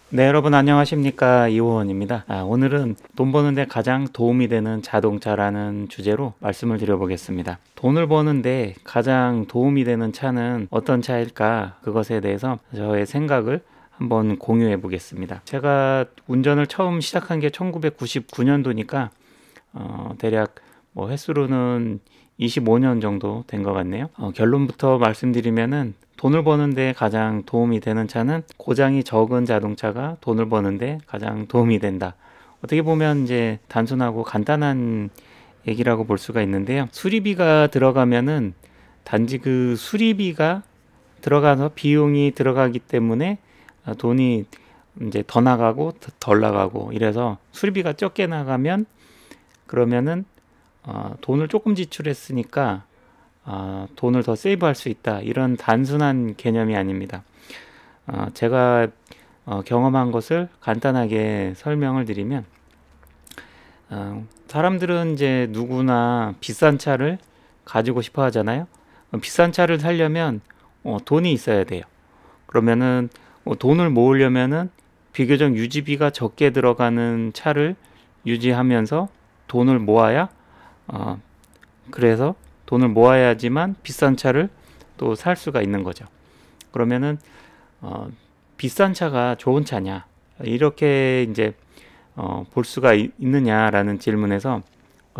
네, 여러분 안녕하십니까? 이호원입니다. 오늘은 돈 버는데 가장 도움이 되는 자동차라는 주제로 말씀을 드려보겠습니다. 돈을 버는데 가장 도움이 되는 차는 어떤 차일까? 그것에 대해서 저의 생각을 한번 공유해 보겠습니다. 제가 운전을 처음 시작한 게 1999년도니까 대략 횟수로는 25년 정도 된 것 같네요. 결론부터 말씀드리면은 돈을 버는데 가장 도움이 되는 차는 고장이 적은 자동차가 돈을 버는데 가장 도움이 된다. 어떻게 보면 이제 단순하고 간단한 얘기라고 볼 수가 있는데요. 수리비가 들어가면은 단지 그 수리비가 들어가서 비용이 들어가기 때문에 돈이 이제 더 나가고 덜 나가고 이래서 수리비가 적게 나가면 그러면은 돈을 조금 지출했으니까 돈을 더 세이브할 수 있다. 이런 단순한 개념이 아닙니다. 제가 경험한 것을 간단하게 설명을 드리면 사람들은 이제 누구나 비싼 차를 가지고 싶어 하잖아요. 비싼 차를 사려면 돈이 있어야 돼요. 그러면은 돈을 모으려면은 비교적 유지비가 적게 들어가는 차를 유지하면서 돈을 모아야 그래서 돈을 모아야지만 비싼 차를 또 살 수가 있는 거죠. 그러면은 비싼 차가 좋은 차냐 이렇게 이제 볼 수가 있느냐라는 질문에서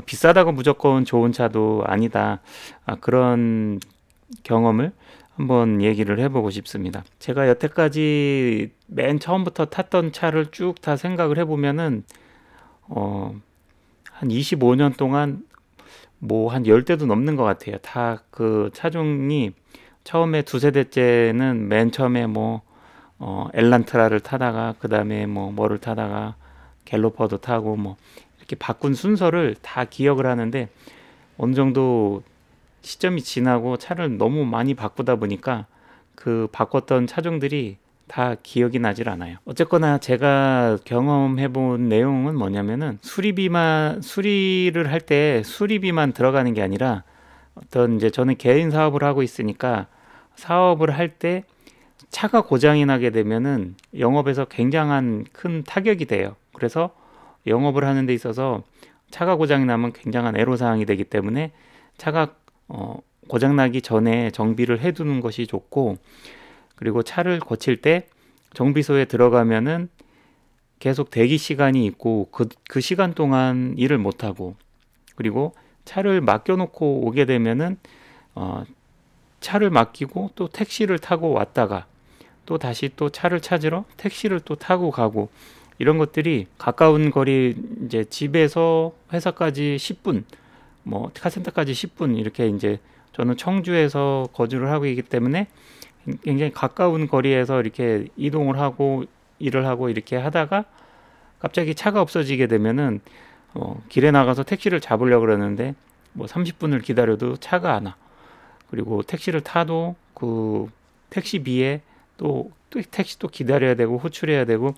비싸다고 무조건 좋은 차도 아니다. 그런 경험을 한번 얘기를 해보고 싶습니다. 제가 여태까지 맨 처음부터 탔던 차를 쭉 다 생각을 해보면은 한 25년 동안 한 10대도 넘는 것 같아요. 다 그 차종이 처음에 두세 대째는 맨 처음에 엘란트라를 타다가 그 다음에 뭐를 타다가 갤로퍼도 타고 이렇게 바꾼 순서를 다 기억을 하는데 어느 정도 시점이 지나고 차를 너무 많이 바꾸다 보니까 그 바꿨던 차종들이 다 기억이 나질 않아요. 어쨌거나 제가 경험해 본 내용은 뭐냐면은 수리를 할 때 수리비만 들어가는 게 아니라 이제 저는 개인 사업을 하고 있으니까 사업을 할 때 차가 고장이 나게 되면은 영업에서 굉장한 큰 타격이 돼요. 그래서 영업을 하는 데 있어서 차가 고장이 나면 굉장한 애로사항이 되기 때문에 차가 고장 나기 전에 정비를 해두는 것이 좋고, 그리고 차를 고칠 때 정비소에 들어가면은 계속 대기 시간이 있고 그 시간 동안 일을 못 하고, 그리고 차를 맡겨놓고 오게 되면은 차를 맡기고 또 택시를 타고 왔다가 또 다시 또 차를 찾으러 택시를 또 타고 가고, 이런 것들이 가까운 거리 이제 집에서 회사까지 10분, 카센터까지 10분 이렇게 이제 저는 청주에서 거주를 하고 있기 때문에 굉장히 가까운 거리에서 이렇게 이동을 하고 일을 하고 이렇게 하다가 갑자기 차가 없어지게 되면은 길에 나가서 택시를 잡으려고 그러는데 30분을 기다려도 차가 안 와. 그리고 택시를 타도 그 택시비에 또 택시 또 기다려야 되고 호출해야 되고,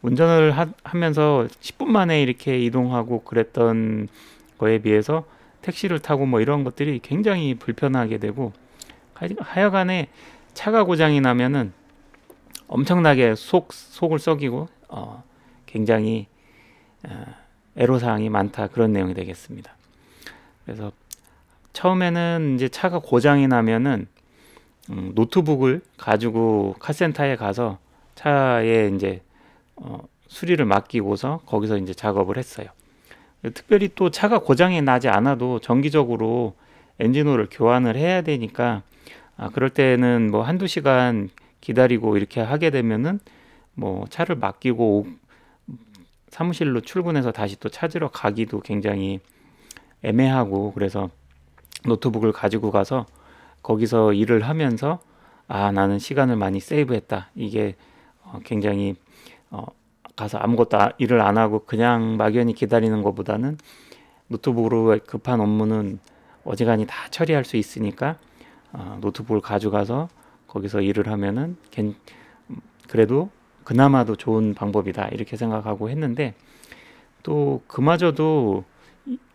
운전을 하면서 10분 만에 이렇게 이동하고 그랬던 거에 비해서 택시를 타고 이런 것들이 굉장히 불편하게 되고, 하여간에 차가 고장이 나면은 엄청나게 속을 썩이고 굉장히 애로사항이 많다, 그런 내용이 되겠습니다. 그래서 처음에는 이제 차가 고장이 나면은 노트북을 가지고 카센터에 가서 차에 이제 수리를 맡기고서 거기서 이제 작업을 했어요. 특별히 또 차가 고장이 나지 않아도 정기적으로 엔진오일을 교환을 해야 되니까 그럴 때는 한두 시간 기다리고 이렇게 하게 되면은 차를 맡기고 사무실로 출근해서 다시 또 찾으러 가기도 굉장히 애매하고, 그래서 노트북을 가지고 가서 거기서 일을 하면서 나는 시간을 많이 세이브했다. 이게 굉장히 가서 아무것도 일을 안 하고 그냥 막연히 기다리는 것보다는 노트북으로 급한 업무는 어지간히 다 처리할 수 있으니까 노트북을 가져가서 거기서 일을 하면은 그래도 그나마도 좋은 방법이다, 이렇게 생각하고 했는데, 또 그마저도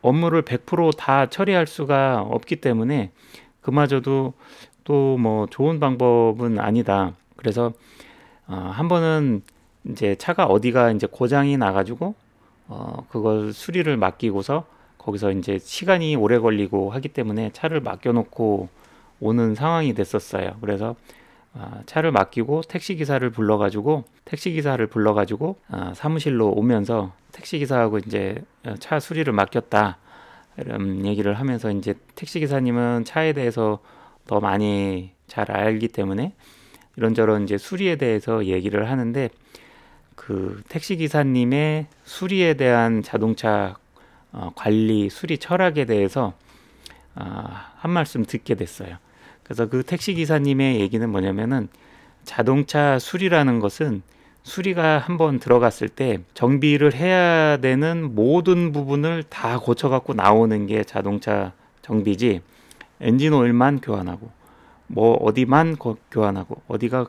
업무를 100%다 처리할 수가 없기 때문에 그마저도 또 좋은 방법은 아니다. 그래서 한 번은 이제 차가 어디가 이제 고장이 나가지고 그걸 수리를 맡기고서 거기서 이제 시간이 오래 걸리고 하기 때문에 차를 맡겨놓고 오는 상황이 됐었어요. 그래서 차를 맡기고 택시기사를 불러가지고 사무실로 오면서 택시기사하고 이제 차 수리를 맡겼다 이런 얘기를 하면서, 이제 택시기사님은 차에 대해서 더 많이 잘 알기 때문에 이런저런 이제 수리에 대해서 얘기를 하는데, 그 택시기사님의 수리에 대한 자동차 관리 수리 철학에 대해서 한 말씀 듣게 됐어요. 그래서 그 택시기사님의 얘기는 뭐냐면은, 자동차 수리라는 것은 수리가 한번 들어갔을 때 정비를 해야 되는 모든 부분을 다 고쳐갖고 나오는 게 자동차 정비지, 엔진 오일만 교환하고 뭐 어디만 교환하고 어디가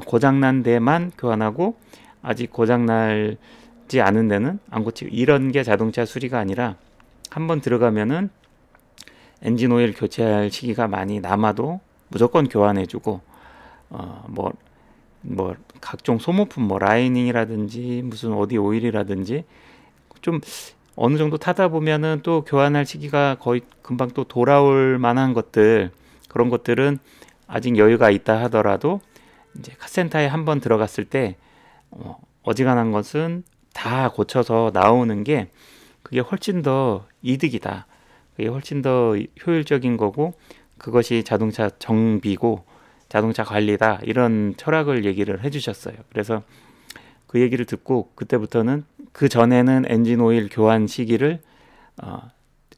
고장난 데만 교환하고 아직 고장나지 않은 데는 안 고치고, 이런 게 자동차 수리가 아니라 한번 들어가면은 엔진 오일 교체할 시기가 많이 남아도 무조건 교환해주고 뭐 각종 소모품 뭐 라이닝이라든지 무슨 어디 오일이라든지 좀 어느 정도 타다 보면은 또 교환할 시기가 거의 금방 또 돌아올 만한 것들, 그런 것들은 아직 여유가 있다 하더라도 이제 카센터에 한번 들어갔을 때 어지간한 것은 다 고쳐서 나오는 게, 그게 훨씬 더 이득이다, 그게 훨씬 더 효율적인 거고, 그것이 자동차 정비고 자동차 관리다, 이런 철학을 얘기를 해주셨어요. 그래서 그 얘기를 듣고 그때부터는, 그 전에는 엔진 오일 교환 시기를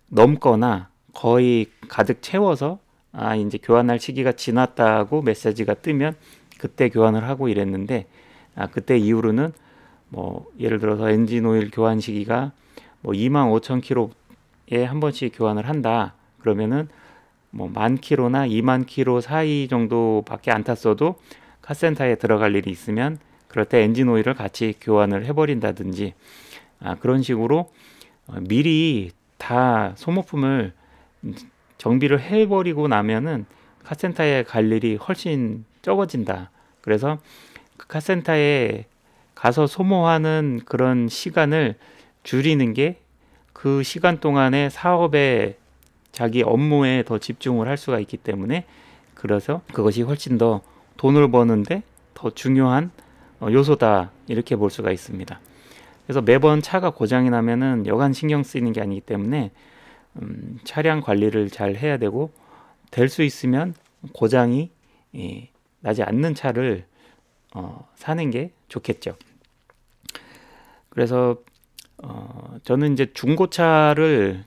넘거나 거의 가득 채워서 이제 교환할 시기가 지났다고 메시지가 뜨면 그때 교환을 하고 이랬는데, 그때 이후로는 뭐 예를 들어서 엔진 오일 교환 시기가 뭐 25,000km에 한 번씩 교환을 한다 그러면은 뭐 10,000km나 20,000km 사이 정도밖에 안 탔어도 카센터에 들어갈 일이 있으면 그럴 때 엔진 오일을 같이 교환을 해버린다든지, 그런 식으로 미리 다 소모품을 정비를 해버리고 나면은 카센터에 갈 일이 훨씬 적어진다. 그래서 그 카센터에 가서 소모하는 그런 시간을 줄이는 게 그 시간 동안에 사업에, 자기 업무에 더 집중을 할 수가 있기 때문에, 그래서 그것이 훨씬 더 돈을 버는데 더 중요한 요소다, 이렇게 볼 수가 있습니다. 그래서 매번 차가 고장이 나면은 여간 신경 쓰이는 게 아니기 때문에 차량 관리를 잘 해야 되고, 될 수 있으면 고장이 나지 않는 차를 사는 게 좋겠죠. 그래서 저는 이제 중고차를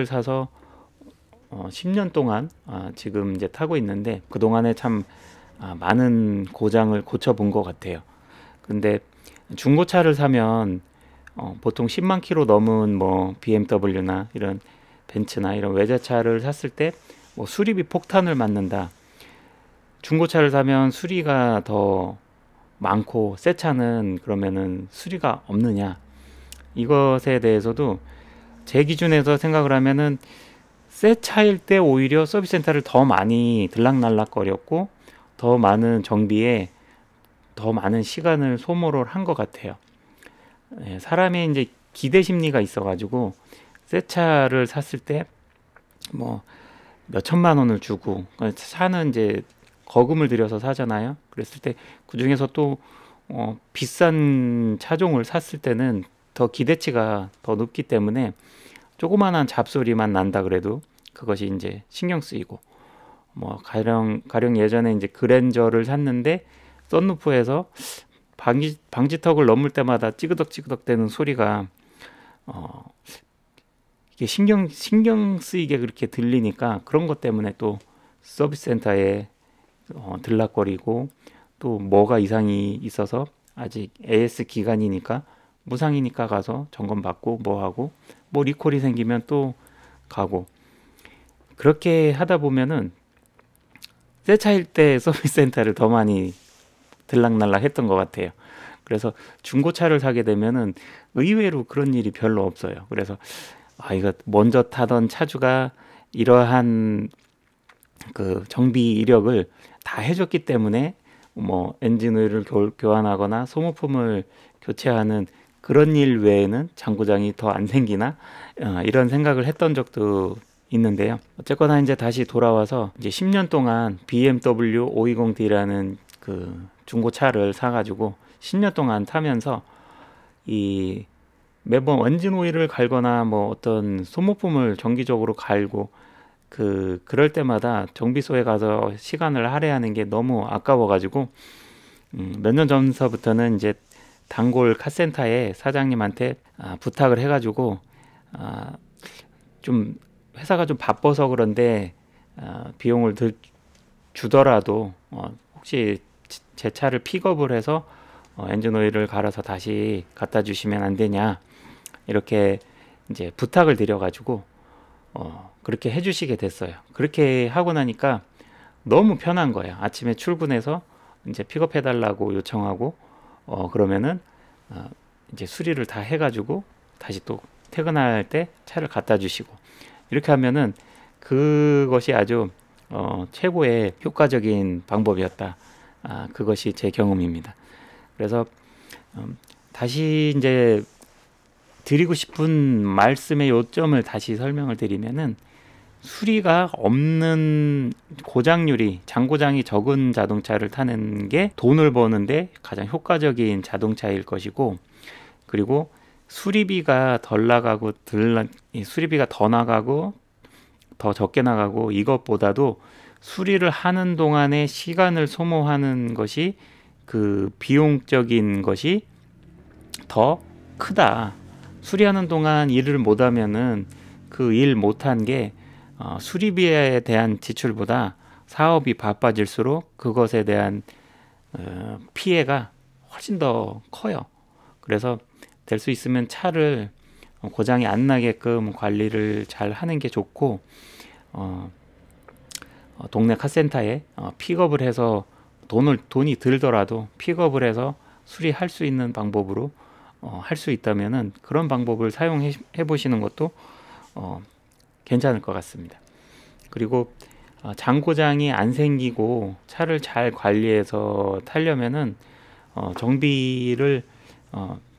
사서 10년 동안 지금 이제 타고 있는데, 그동안에 참 많은 고장을 고쳐본 것 같아요. 근데 중고차를 사면 보통 10만 킬로 넘은 뭐 BMW나 이런 벤츠나 이런 외제차를 샀을 때 뭐 수리비 폭탄을 맞는다, 중고차를 사면 수리가 더 많고 새 차는 그러면은 수리가 없느냐, 이것에 대해서도 제 기준에서 생각을 하면은 새 차일 때 오히려 서비스 센터를 더 많이 들락날락거렸고 더 많은 정비에 더 많은 시간을 소모를 한 것 같아요. 사람의 이제 기대 심리가 있어가지고 새 차를 샀을 때 뭐 몇 천만 원을 주고, 차는 이제 거금을 들여서 사잖아요. 그랬을 때 그 중에서 또 비싼 차종을 샀을 때는 더 기대치가 더 높기 때문에 조그만한 잡소리만 난다 그래도 그것이 이제 신경 쓰이고, 뭐 가령 예전에 이제 그랜저를 샀는데 썬루프에서 방지턱을 넘을 때마다 찌그덕찌그덕 되는 소리가 이게 신경 쓰이게 그렇게 들리니까, 그런 것 때문에 또 서비스 센터에 들락거리고, 또 뭐가 이상이 있어서 아직 AS 기간이니까 무상이니까 가서 점검 받고 뭐 하고, 뭐 리콜이 생기면 또 가고, 그렇게 하다 보면은 새 차일 때 서비스 센터를 더 많이 들락날락 했던 것 같아요. 그래서 중고차를 사게 되면은 의외로 그런 일이 별로 없어요. 그래서 이거 먼저 타던 차주가 이러한 그 정비 이력을 다 해줬기 때문에 뭐 엔진 오일을 교환하거나 소모품을 교체하는 그런 일 외에는 장고장이 더 안 생기나 이런 생각을 했던 적도 있는데요. 어쨌거나 이제 다시 돌아와서 이제 10년 동안 BMW 520D라는 그 중고차를 사가지고 10년 동안 타면서 이 매번 엔진 오일을 갈거나 뭐 어떤 소모품을 정기적으로 갈고 그럴 때마다 정비소에 가서 시간을 할애하는 게 너무 아까워가지고 몇 년 전서부터는 이제 단골 카센터에 사장님한테 부탁을 해가지고 좀 회사가 좀 바빠서 그런데 비용을 더 주더라도 혹시 제 차를 픽업을 해서 엔진 오일을 갈아서 다시 갖다 주시면 안 되냐 이렇게 이제 부탁을 드려가지고 그렇게 해주시게 됐어요. 그렇게 하고 나니까 너무 편한 거예요. 아침에 출근해서 이제 픽업해달라고 요청하고 그러면은 이제 수리를 다 해가지고 다시 또 퇴근할 때 차를 갖다 주시고 이렇게 하면은 그것이 아주 최고의 효과적인 방법이었다. 그것이 제 경험입니다. 그래서 다시 이제 드리고 싶은 말씀의 요점을 다시 설명을 드리면은 수리가 없는 고장률이 장고장이 적은 자동차를 타는 게 돈을 버는데 가장 효과적인 자동차일 것이고, 그리고 수리비가 덜 나가고 수리비가 더 나가고 더 적게 나가고 이것보다도 수리를 하는 동안에 시간을 소모하는 것이 그 비용적인 것이 더 크다. 수리하는 동안 일을 못하면은 그 일 못한 게 수리비에 대한 지출보다 사업이 바빠질수록 그것에 대한 피해가 훨씬 더 커요. 그래서 될 수 있으면 차를 고장이 안 나게끔 관리를 잘 하는 게 좋고, 동네 카센터에 픽업을 해서 돈이 들더라도 픽업을 해서 수리할 수 있는 방법으로 할 수 있다면은 그런 방법을 사용해 보시는 것도 괜찮을 것 같습니다. 그리고 장고장이 안 생기고 차를 잘 관리해서 타려면은 정비를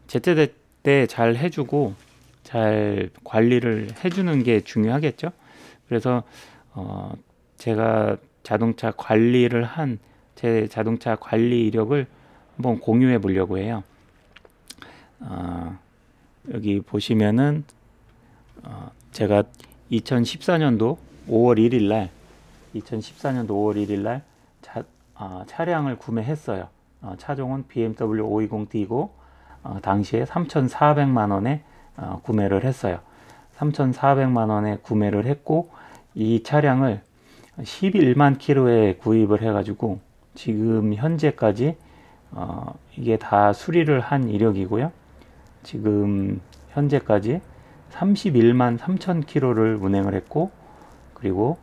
제때제때 잘 해주고 잘 관리를 해주는 게 중요하겠죠. 그래서 제가 자동차 관리를 한 제 자동차 관리 이력을 한번 공유해 보려고 해요. 여기 보시면은 제가 2014년도 5월 1일 날 차량을 구매했어요. 차종은 BMW 520D고 당시에 3,400만 원에 구매를 했어요. 3,400만 원에 구매를 했고 이 차량을 11만 킬로에 구입을 해가지고 지금 현재까지 이게 다 수리를 한 이력이고요. 지금 현재까지 31만 3천 킬로를 운행을 했고, 그리고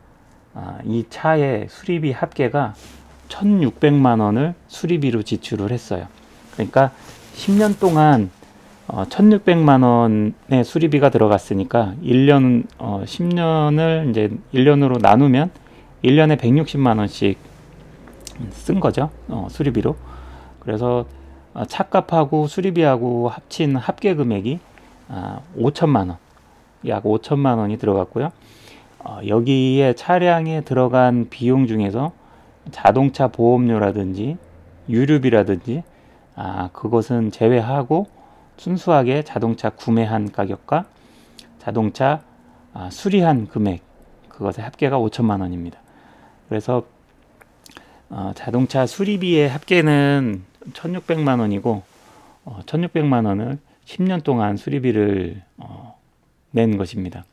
이 차의 수리비 합계가 1,600만 원을 수리비로 지출을 했어요. 그러니까 10년 동안 1,600만 원의 수리비가 들어갔으니까 10년을 이제 1년으로 나누면 1년에 160만 원씩 쓴 거죠. 수리비로. 그래서 차값하고 수리비하고 합친 합계 금액이 5천만 원, 약 5천만 원이 들어갔고요. 여기에 차량에 들어간 비용 중에서 자동차 보험료라든지 유류비라든지 그것은 제외하고 순수하게 자동차 구매한 가격과 자동차 수리한 금액, 그것의 합계가 5천만 원입니다. 그래서 자동차 수리비의 합계는 1,600만 원이고 1,600만 원을 10년 동안 수리비를 낸 것입니다.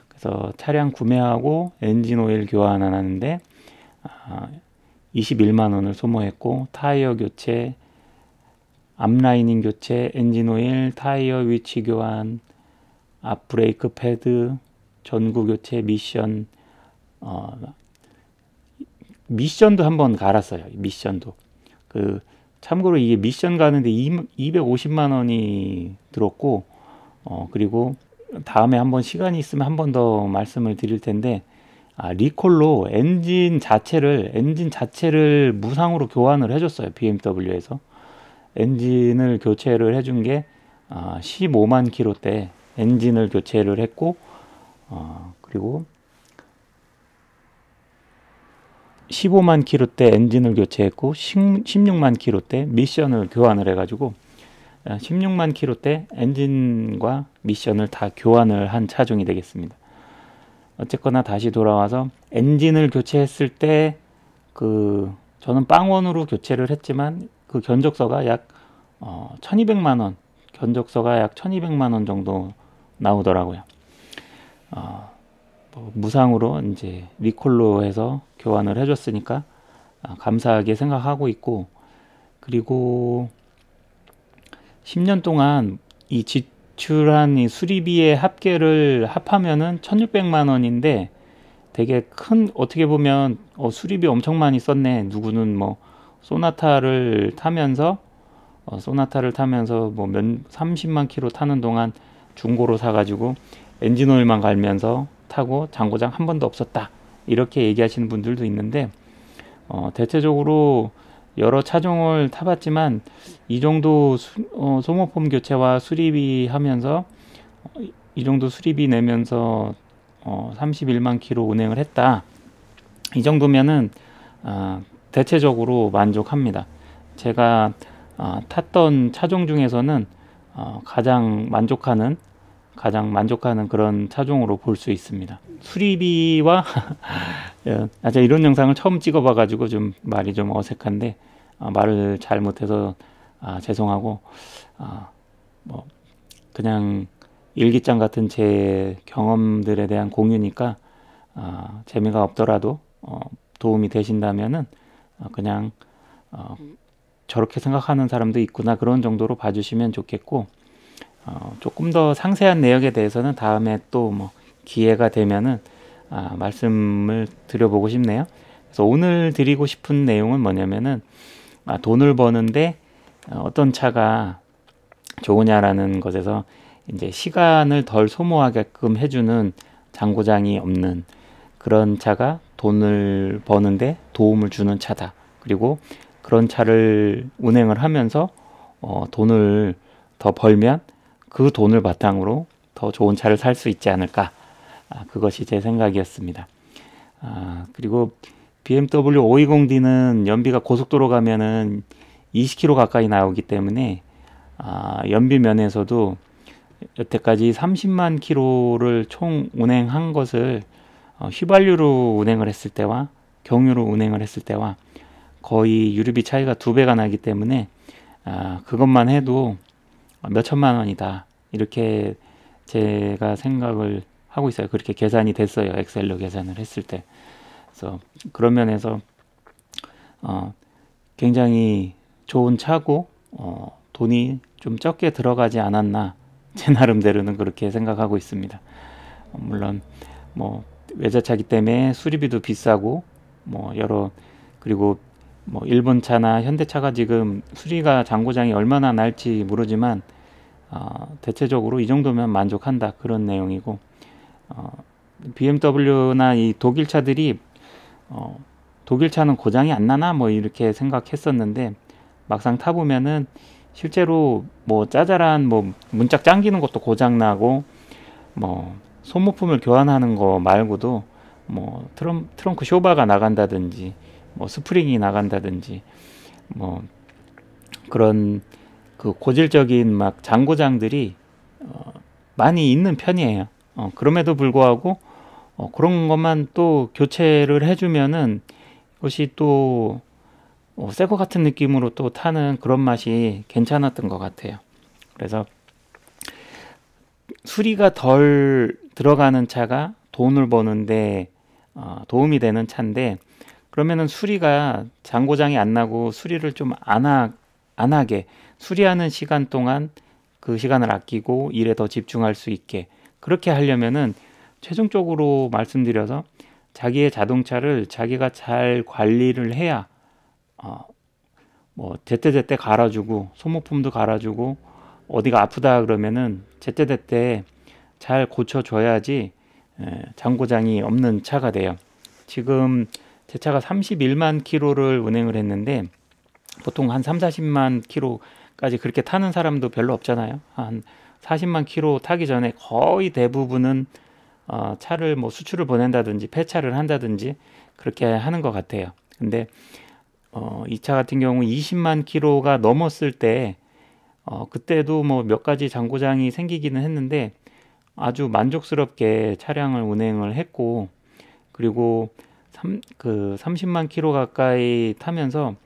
그래서 차량 구매하고 엔진 오일 교환을 하는데 21만 원을 소모했고, 타이어 교체, 앞라이닝 교체, 엔진 오일, 타이어 위치 교환, 앞 브레이크 패드, 전구 교체, 미션도 한번 갈았어요. 미션도. 참고로 이게 미션 가는데 250만 원이 들었고, 그리고 다음에 한번 시간이 있으면 한 번 더 말씀을 드릴 텐데, 리콜로 엔진 자체를 무상으로 교환을 해줬어요. BMW에서 엔진을 교체를 해준 게 15만 킬로대 엔진을 교체를 했고, 그리고 15만 킬로대 엔진을 교체했고 16만 킬로대 미션을 교환을 해가지고 16만 킬로대 엔진과 미션을 다 교환을 한 차종이 되겠습니다. 어쨌거나 다시 돌아와서 엔진을 교체했을 때 저는 빵원으로 교체를 했지만 그 견적서가 약 1200만 원, 견적서가 약 1200만 원 정도 나오더라고요. 무상으로 이제 리콜로 해서 교환을 해줬으니까 감사하게 생각하고 있고, 그리고 10년 동안 이 지출한 이 수리비의 합계를 합하면은 1600만 원인데 되게 큰, 어떻게 보면 수리비 엄청 많이 썼네. 누구는 뭐 소나타를 타면서 뭐 30만 킬로 타는 동안 중고로 사가지고 엔진 오일만 갈면서 타고 잔고장 한 번도 없었다, 이렇게 얘기하시는 분들도 있는데, 대체적으로 여러 차종을 타봤지만 이 정도 소모품 교체와 수리비 하면서 이 정도 수리비 내면서 31만 킬로 운행을 했다, 이 정도면은 대체적으로 만족합니다. 제가 탔던 차종 중에서는 가장 만족하는 그런 차종으로 볼 수 있습니다. 수리비와 제가 이런 영상을 처음 찍어봐 가지고 좀 말이 좀 어색한데, 말을 잘 못해서 죄송하고, 뭐 그냥 일기장 같은 제 경험들에 대한 공유니까 재미가 없더라도 도움이 되신다면은 그냥 저렇게 생각하는 사람도 있구나, 그런 정도로 봐주시면 좋겠고, 조금 더 상세한 내역에 대해서는 다음에 또 뭐 기회가 되면은 말씀을 드려보고 싶네요. 그래서 오늘 드리고 싶은 내용은 뭐냐면은 돈을 버는데 어떤 차가 좋으냐라는 것에서 이제 시간을 덜 소모하게끔 해주는 잔고장이 없는 그런 차가 돈을 버는데 도움을 주는 차다. 그리고 그런 차를 운행을 하면서 돈을 더 벌면 그 돈을 바탕으로 더 좋은 차를 살 수 있지 않을까, 그것이 제 생각이었습니다. 그리고 BMW 520D는 연비가 고속도로 가면은 20km 가까이 나오기 때문에 연비 면에서도 여태까지 30만 킬로를 총 운행한 것을 휘발유로 운행을 했을 때와 경유로 운행을 했을 때와 거의 유류비 차이가 2배가 나기 때문에 그것만 해도 몇 천만 원이다, 이렇게 제가 생각을 하고 있어요. 그렇게 계산이 됐어요. 엑셀로 계산을 했을 때. 그래서 그런 면에서 굉장히 좋은 차고 돈이 좀 적게 들어가지 않았나, 제 나름대로는 그렇게 생각하고 있습니다. 물론 뭐 외제차기 때문에 수리비도 비싸고 그리고 뭐 일본 차나 현대차가 지금 수리가 잔고장이 얼마나 날지 모르지만 대체적으로 이 정도면 만족한다, 그런 내용이고, BMW나 이 독일 차들이 독일 차는 고장이 안 나나 뭐 이렇게 생각했었는데, 막상 타보면은 실제로 뭐 짜잘한 뭐 문짝 잠기는 것도 고장 나고, 뭐 소모품을 교환하는 거 말고도 뭐 트렁크 쇼바가 나간다든지 뭐 스프링이 나간다든지 뭐 그런 그 고질적인 막 잔고장들이 많이 있는 편이에요. 그럼에도 불구하고 그런 것만 또 교체를 해주면은 그것이 또 새 거 같은 느낌으로 또 타는 그런 맛이 괜찮았던 것 같아요. 그래서 수리가 덜 들어가는 차가 돈을 버는데 도움이 되는 차인데, 그러면은 수리가 잔고장이 안 나고 수리를 좀 안 하게, 수리하는 시간 동안 그 시간을 아끼고 일에 더 집중할 수 있게 그렇게 하려면은 최종적으로 말씀드려서 자기의 자동차를 자기가 잘 관리를 해야 뭐 제때제때 갈아주고 소모품도 갈아주고 어디가 아프다 그러면은 제때제때 잘 고쳐줘야지 잔고장이 없는 차가 돼요. 지금 제 차가 31만 킬로를 운행을 했는데 보통 한 3, 40만 킬로까지 그렇게 타는 사람도 별로 없잖아요. 한 40만 킬로 타기 전에 거의 대부분은 차를 뭐 수출을 보낸다든지 폐차를 한다든지 그렇게 하는 것 같아요. 근데 이 차 같은 경우 20만 킬로가 넘었을 때 그때도 뭐 몇 가지 장고장이 생기기는 했는데 아주 만족스럽게 차량을 운행을 했고, 그리고 30만 킬로 가까이 타면서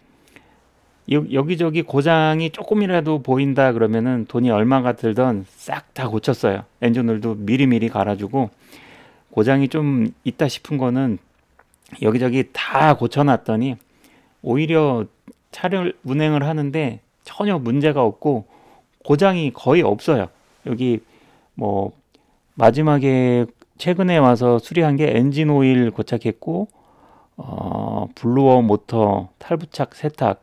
여기저기 고장이 조금이라도 보인다 그러면은 돈이 얼마가 들던 싹 다 고쳤어요. 엔진오일도 미리미리 갈아주고, 고장이 좀 있다 싶은 거는 여기저기 다 고쳐놨더니 오히려 차를 운행을 하는데 전혀 문제가 없고 고장이 거의 없어요. 여기 뭐 마지막에 최근에 와서 수리한 게 엔진 오일 고착했고, 블루어 모터 탈부착 세탁,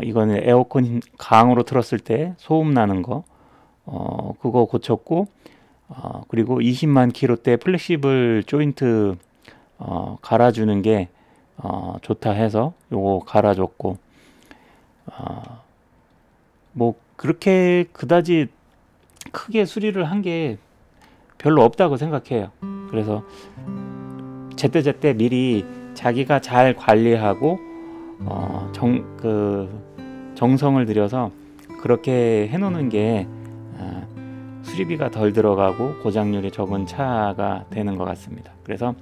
이거는 에어컨 강으로 틀었을 때 소음 나는 거, 그거 고쳤고, 그리고 20만 킬로대 플렉시블 조인트 갈아주는 게 좋다 해서 요거 갈아줬고, 뭐 그렇게 그다지 크게 수리를 한 게 별로 없다고 생각해요. 그래서 제때제때 미리 자기가 잘 관리하고 정성을 들여서 그렇게 해놓는 게 수리비가 덜 들어가고 고장률이 적은 차가 되는 것 같습니다. 그래서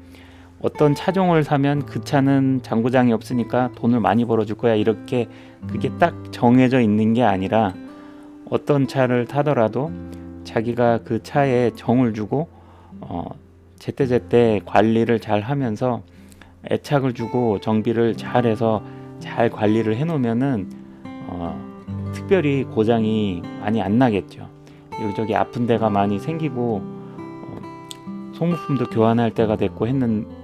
어떤 차종을 사면 그 차는 장고장이 없으니까 돈을 많이 벌어줄 거야, 이렇게 그게 딱 정해져 있는 게 아니라 어떤 차를 타더라도 자기가 그 차에 정을 주고 제때제때 관리를 잘 하면서 애착을 주고 정비를 잘 해서 잘 관리를 해 놓으면은 특별히 고장이 많이 안 나겠죠. 여기저기 아픈 데가 많이 생기고 소모품도 교환할 때가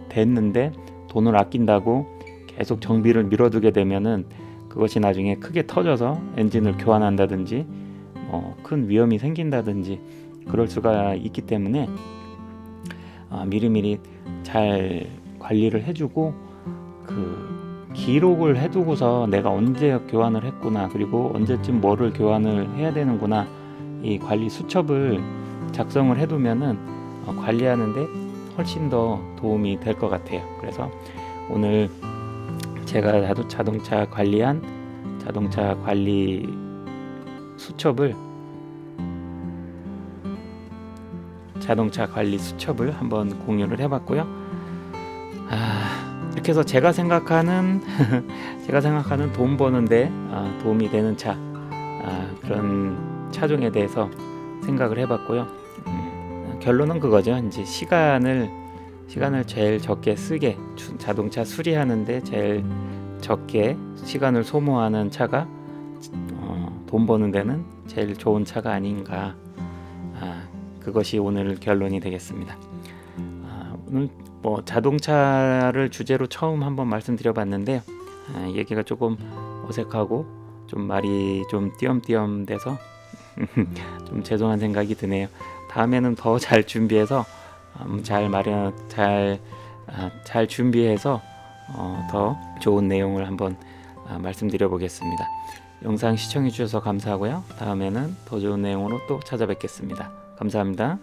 됐는데 돈을 아낀다고 계속 정비를 미뤄두게 되면은 그것이 나중에 크게 터져서 엔진을 교환한다든지 큰 위험이 생긴다든지 그럴 수가 있기 때문에 미리미리 잘 관리를 해주고 기록을 해두고서 내가 언제 교환을 했구나, 그리고 언제쯤 뭐를 교환을 해야 되는구나, 이 관리 수첩을 작성을 해두면은 관리하는데 훨씬 더 도움이 될 것 같아요. 그래서 오늘 제가 자동차 관리한 자동차 관리 수첩을 한번 공유를 해봤고요. 이렇게 해서 제가 생각하는 돈 버는데 도움이 되는 차, 그런 차종에 대해서 생각을 해봤고요. 결론은 그거죠. 이제 시간을 제일 적게 쓰게, 자동차 수리하는데 제일 적게 시간을 소모하는 차가 돈 버는 데는 제일 좋은 차가 아닌가, 그것이 오늘 결론이 되겠습니다. 오늘 뭐 자동차를 주제로 처음 한번 말씀드려봤는데 얘기가 조금 어색하고 좀 말이 좀 띄엄띄엄 돼서 좀 죄송한 생각이 드네요. 다음에는 더 잘 준비해서 잘 준비해서 더 좋은 내용을 한번 말씀드려 보겠습니다. 영상 시청해 주셔서 감사하고요. 다음에는 더 좋은 내용으로 또 찾아뵙겠습니다. 감사합니다.